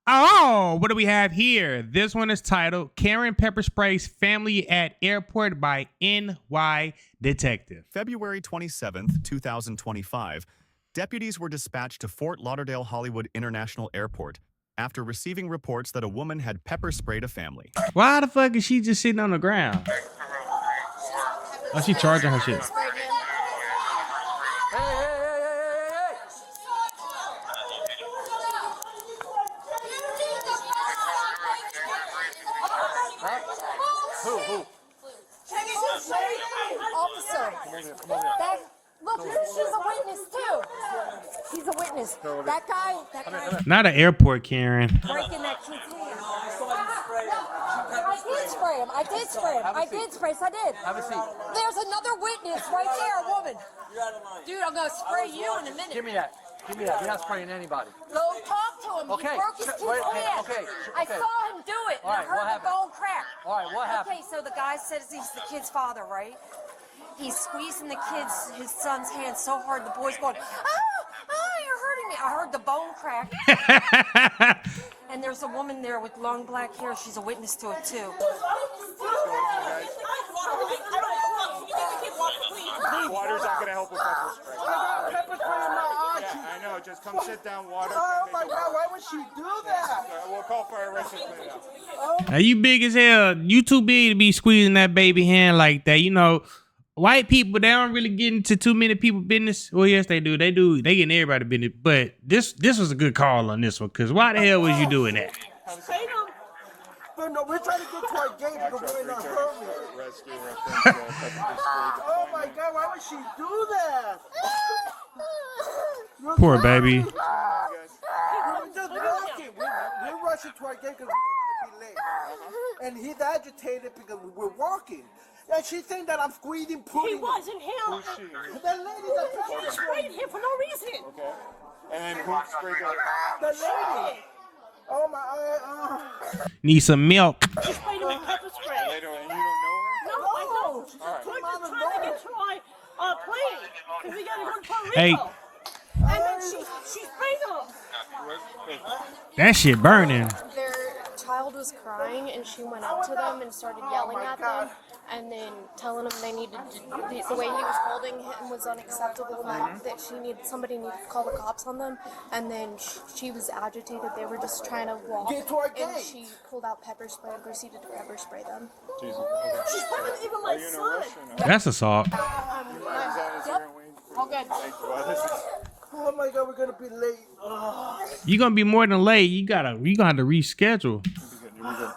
Oh, what do we have here? This one is titled Karen Pepper Sprays Family at Airport by NY Detective. February 27th, 2025, deputies were dispatched to Fort Lauderdale Hollywood International Airport after receiving reports that a woman had pepper sprayed a family. Why the fuck is she just sitting on the ground? Oh, she charging her shit. Who? Officer. Come over here. Look, she's a witness too. She's a witness. That guy. Not an airport, Karen. Breaking that kid's hand. I did spray him. I did. Have a seat. There's another witness right there, a woman. You're out of line. Dude, I'm gonna spray you in a minute. Give me that. You're not spraying anybody. Go talk to him. Okay. He broke his kid's hand. Okay. I saw him do it. All right, I heard what the bone crack. All right, what happened? Okay, so the guy says he's the kid's father, right? He's squeezing his son's hand so hard, the boy's going, you're hurting me. I heard the bone crack. And there's a woman there with long black hair. She's a witness to it, too. Water's not going to help with pepper spray. I got pepper spray in my eye. Yeah, I know. Just come sit down. Water. Oh my God! Why would she do that? We'll call fire rescue now. Now you big as hell. You too big to be squeezing that baby hand like that. You know, white people, they don't really get into too many people business. Well, yes, they do. They get in everybody business. But this was a good call on this one. Because why the hell was you doing that? But no, we're trying to get to our gate because we're in a hurry. Oh my God! Why would she do that? Poor baby. We're just walking. We're rushing to our gate because we don't want to be late. And he's agitated because we're walking. And she's saying that I'm squeezing, pulling. He wasn't him. Who's she? That lady that He sprayed him for no reason. Okay. And then who sprayed that? The lady. Oh my! Need some milk. He sprayed him with pepper spray. And you don't know her? No, I don't. All We're just trying to get to our plane because we gotta go to Puerto Rico. Hey. And then she sprayed him. That shit burning. Their child was crying and she went up to them and started yelling at them and then telling them they needed to, the way he was holding him was unacceptable, that somebody needed to call the cops on them, and then she was agitated. They were just trying to walk Get to our and gate. she pulled out pepper spray and proceeded to pepper spray them. Jesus. Okay. She sprayed even my Are you in a son. rush or no? That's assault. Is there a way? All good. Thank you. Well, this is... Oh my God! We're gonna be late. You gonna be more than late. You gonna have to reschedule. You'll be good.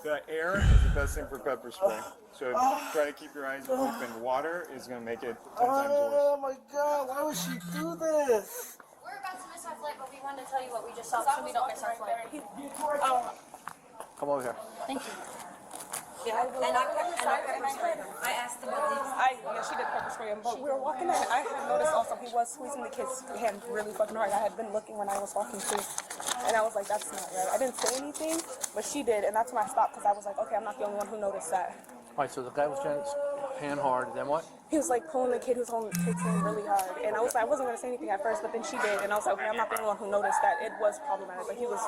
The air is the best thing for pepper spray. So if you try to keep your eyes open, water is going to make it 10 times worse. Oh my God! Why would she do this? We're about to miss our flight, but we wanted to tell you what we just saw so we don't miss our flight. Come over here. Thank you. Yeah, and I pepper sprayed him. I asked him what She did pepper spray him, but we were walking in. I had noticed also he was squeezing the kid's hand really fucking hard. I had been looking when I was walking too, and I was like, that's not right. I didn't say anything, but she did, and that's when I stopped because I was like, okay, I'm not the only one who noticed that. All right, so the guy was trying to hand hard. Then what? He was like pulling the kid who's holding the kid's hand really hard, and I was like, I wasn't gonna say anything at first, but then she did, and I was like, okay, I'm not the only one who noticed that it was problematic. But he was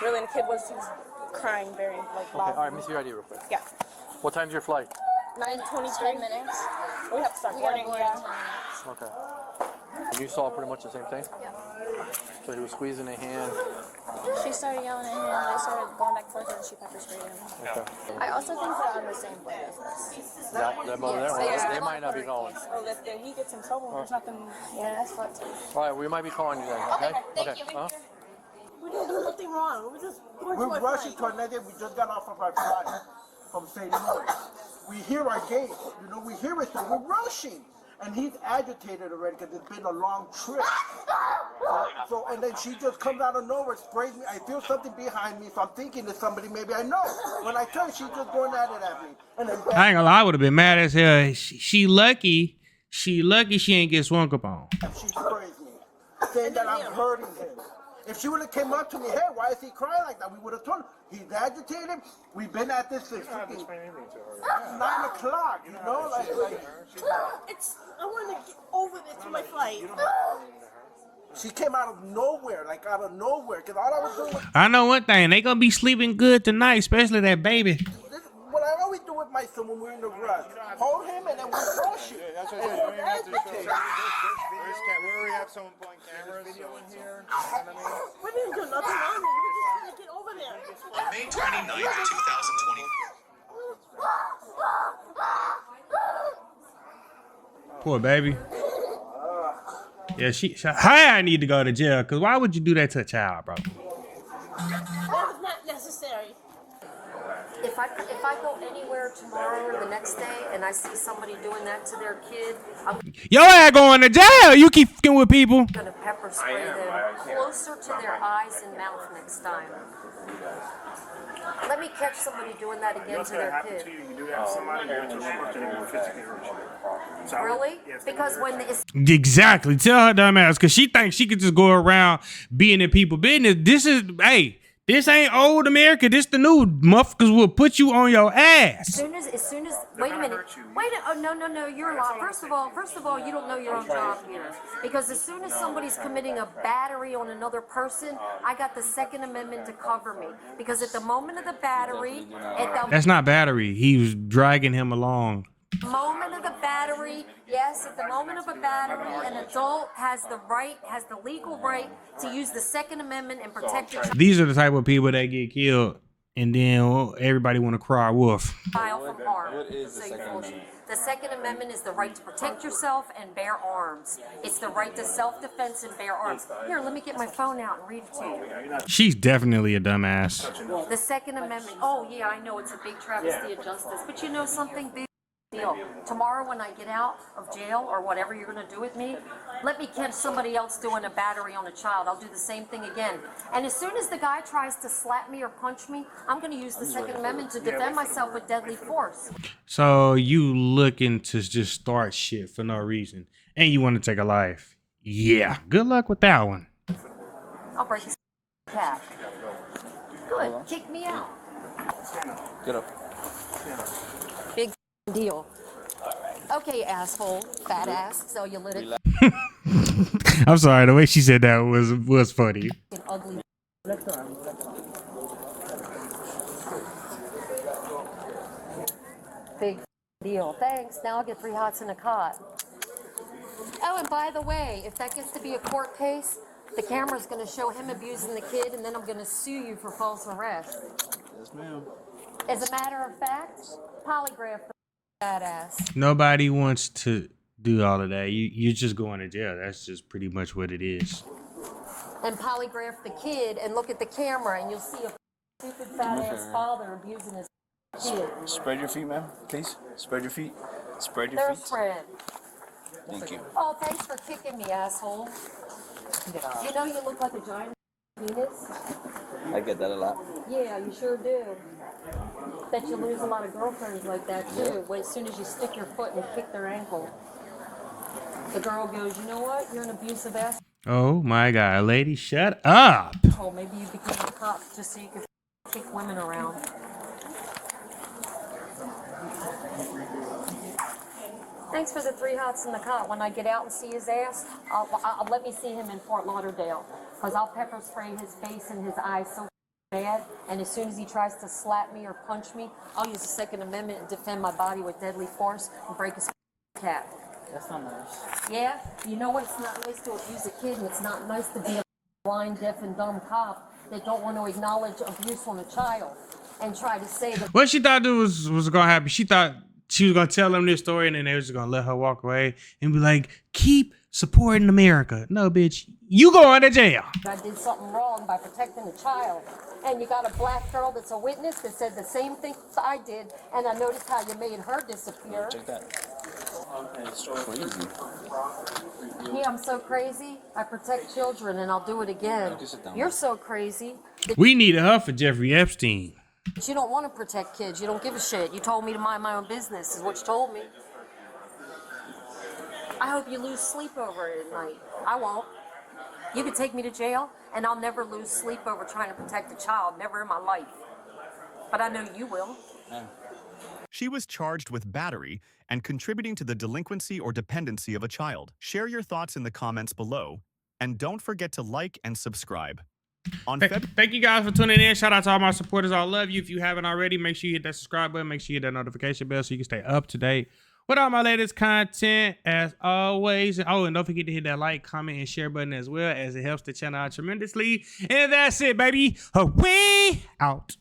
really, and the kid was crying very like loud. Okay, all right, miss your ID real quick. Yeah. What time's your flight? 9:23 minutes. We have to start We gotta boarding. board Yeah. in 10 minutes. Okay. And you saw pretty much the same thing? Yeah. So he was squeezing a hand. She started yelling at him, they started going back and forth, and she pepper sprayed him. Okay. I also think they're on the same plane as this. That over there? Well, they might not be going. So that he gets in trouble. There's nothing. Yeah, that's what. All right, we might be calling you then, okay? Thank you. Huh? We didn't do nothing wrong. We just went to We're our rushing flight. to another. We just got off of our flight from St. Louis. We hear our gate. We hear it. So we're rushing. And he's agitated already because it's been a long trip. So and then she just comes out of nowhere, sprays me. I feel something behind me, so I'm thinking it's somebody maybe I know. When I turn, she's just going at it at me. And then I ain't gonna lie, I would have been mad as hell. She lucky she ain't get swung up on. she sprays me, saying that I'm hurting him. If she would have came up to me, hey, why is he crying like that? We would have told him. He's agitated. We've been at this since freaking 9 o'clock, It's. I want to get over this to my flight. She came out of nowhere, like out of nowhere. Because all I was doing was I know one thing. They gonna be sleeping good tonight, especially that baby. what I always do with my son when we're in the garage. Hold him and then we brush it. That's what I said. You don't even have to show. We already have someone pulling cameras. Video in here. You know what I mean? We didn't do nothing wrong. We just trying to get over there. May 29th, 2024. Poor baby. Yeah, I need to go to jail. Cause why would you do that to a child, bro? That was not necessary. If I go anywhere tomorrow or the next day and I see somebody doing that to their kid, I'm Your ass going to jail. You keep fucking with people. gonna pepper spray them closer to their eyes and mouth next time. Let me catch somebody doing that again to their kid. You do that to somebody, you're into physically hurt. Really? Because when it's Exactly. Tell her dumb ass, cause she thinks she could just go around being in people's business. This ain't old America. This the new motherfuckers will put you on your ass. as soon as wait a minute. Oh no, you're lying. First of all, you don't know your own job here. Because as soon as somebody's committing a battery on another person, I got the Second Amendment to cover me. Because at the moment of the battery, That's not battery. He was dragging him along. moment of the battery, yes, at the moment of a battery, an adult has the legal right to use the Second Amendment and protect your These are the type of people that get killed, and then everybody want to cry wolf. child from harm. The Second Amendment is the right to protect yourself and bear arms. It's the right to self-defense and bear arms. Here, let me get my phone out and read it to you. She's definitely a dumbass. The Second Amendment. Oh yeah, I know it's a big travesty of justice, but you know something big. Deal. Tomorrow when I get out of jail or whatever you're going to do with me, let me catch somebody else doing a battery on a child. I'll do the same thing again. And as soon as the guy tries to slap me or punch me, I'm going to use the Second Amendment to defend myself with deadly force. So you looking to just start shit for no reason, and you want to take a life. Yeah, good luck with that one. I'll break his cat. Good. Kick me out. Get up. Big deal. Okay, asshole. Fat ass. So you lit it. I'm sorry, the way she said that was funny. Ugly. Big deal. Thanks. Now I'll get 3 hots in a cot. Oh, and by the way, if that gets to be a court case, the camera's going to show him abusing the kid, and then I'm going to sue you for false arrest. Yes, ma'am. As a matter of fact, polygraph the fat ass. Nobody wants to do all of that. You're just going to jail. That's just pretty much what it is. And polygraph the kid and look at the camera, and you'll see a stupid fat ass father abusing his kid. Spread your feet, ma'am, please. Spread your feet. Spread your They're feet. friend. Thank you. Oh, thanks for kicking me, asshole. You know you look like a giant penis? I get that a lot. Yeah, you sure do. Bet you lose a lot of girlfriends like that, too, as soon as you stick your foot and kick their ankle. The girl goes, you know what? You're an abusive ass. Oh my God, lady, shut up. Oh, maybe you became a cop just so you could kick women around. Thanks for the 3 hots in the cot. When I get out and see his ass, I'll let me see him in Fort Lauderdale, because I'll pepper spray his face and his eyes so bad, and as soon as he tries to slap me or punch me, I'll use the Second Amendment and defend my body with deadly force and break his cat. That's not nice. Yeah? You know what? It's not nice to abuse a kid, and it's not nice to be a blind, deaf, and dumb cop that don't want to acknowledge abuse on a child and try to say that. What she thought was going to happen, she thought she was going to tell them this story, and then they was just going to let her walk away and be like, keep supporting America. No, bitch, you going to jail. I did something wrong by protecting a child. And you got a black girl that's a witness that said the same thing I did, and I noticed how you made her disappear. Check that. It's crazy. Yeah, I'm so crazy. I protect children, and I'll do it again. You're so crazy that We needed her for Jeffrey Epstein. you don't want to protect kids. You don't give a shit. You told me to mind my own business, is what you told me. I hope you lose sleep over it at night. I won't. You could take me to jail, and I'll never lose sleep over trying to protect a child. Never in my life. But I know you will. She was charged with battery and contributing to the delinquency or dependency of a child. Share your thoughts in the comments below. And don't forget to like and subscribe. Thank you guys for tuning in. Shout out to all my supporters. I love you. If you haven't already, make sure you hit that subscribe button. Make sure you hit that notification bell so you can stay up to date with all my latest content as always. Oh, and don't forget to hit that like, comment, and share button as well, as it helps the channel out tremendously. And that's it, baby. Away out.